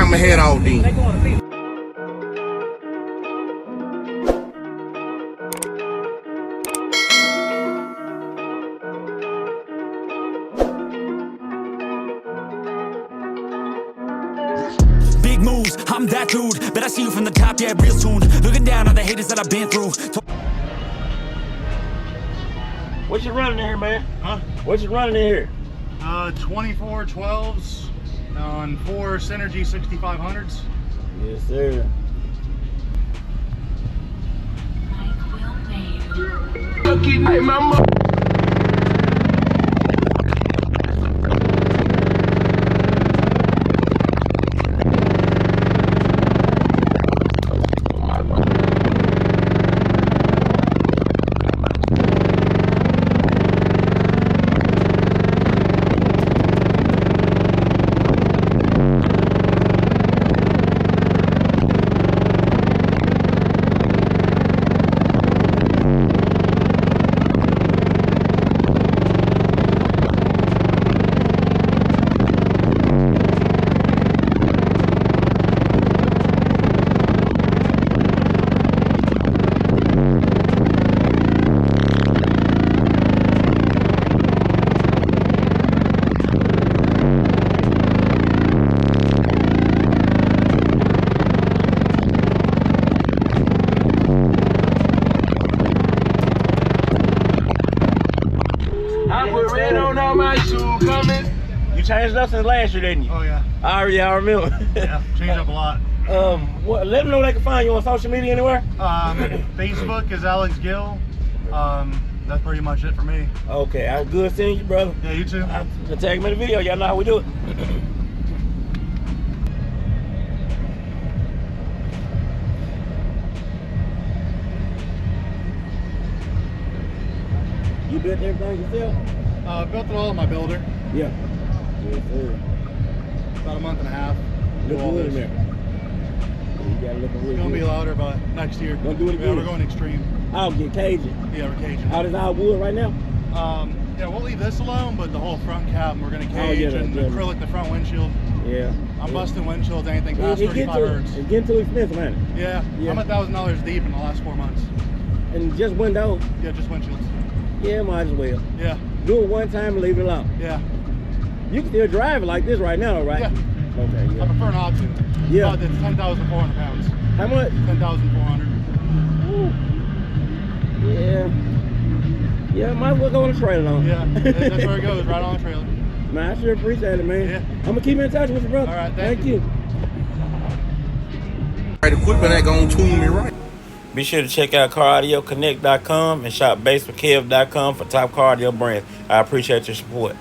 I'ma head out then. Big moves, I'm that dude. Bet I see you from the top, yeah, real soon. Looking down on the haters that I've been through. What you running in here, man? Huh? What you running in here? 24 12s on 4 Synergy 6500s. Yes, sir. You changed up since last year, didn't you? Oh yeah. I remember. Yeah, changed up a lot. Let them know they can find you on social media anywhere. Facebook is Alex Gill. That's pretty much it for me. Okay, I was good seeing you, brother. Yeah, you too. I'll tag me in the video. Y'all know how we do it. You built everything yourself? Built it all in my builder. Yeah. Yes, sir. About a month and a half. Look good in there. You gotta look really It's gonna good. be louder by next year. Gonna do it Yeah, again. we're going extreme. I'll get Cajun. Yeah, we're Cajun. Out is our wood right now? Yeah, we'll leave this alone, but the whole front cab we're gonna Oh, cage yeah, and yeah. acrylic the front windshield. Yeah. I'm busting windshields anything past 35 hertz. It's getting too expensive, man. Yeah, Yeah. I'm $1,000 deep in the last 4 months. And just windows. Yeah, just windshields. Yeah, might as well. Yeah, Do it one time and leave it alone. yeah, You can still drive it like this right now, right? yeah. Okay, I yeah. prefer not to. Yeah. But it's 10,400 pounds. How much? 10,400. Yeah. Yeah, might as well go on a trailer on. Yeah, that's where it goes, right on the trailer. Man, I sure appreciate it, man. Yeah. I'm gonna keep in touch with you, brother. All right, thank thank you. Right, equipment ain't gonna tune me right. Be sure to check out CarAudioConnect.com and shop BASSWITHKEV.com for top car audio brands. I appreciate your support.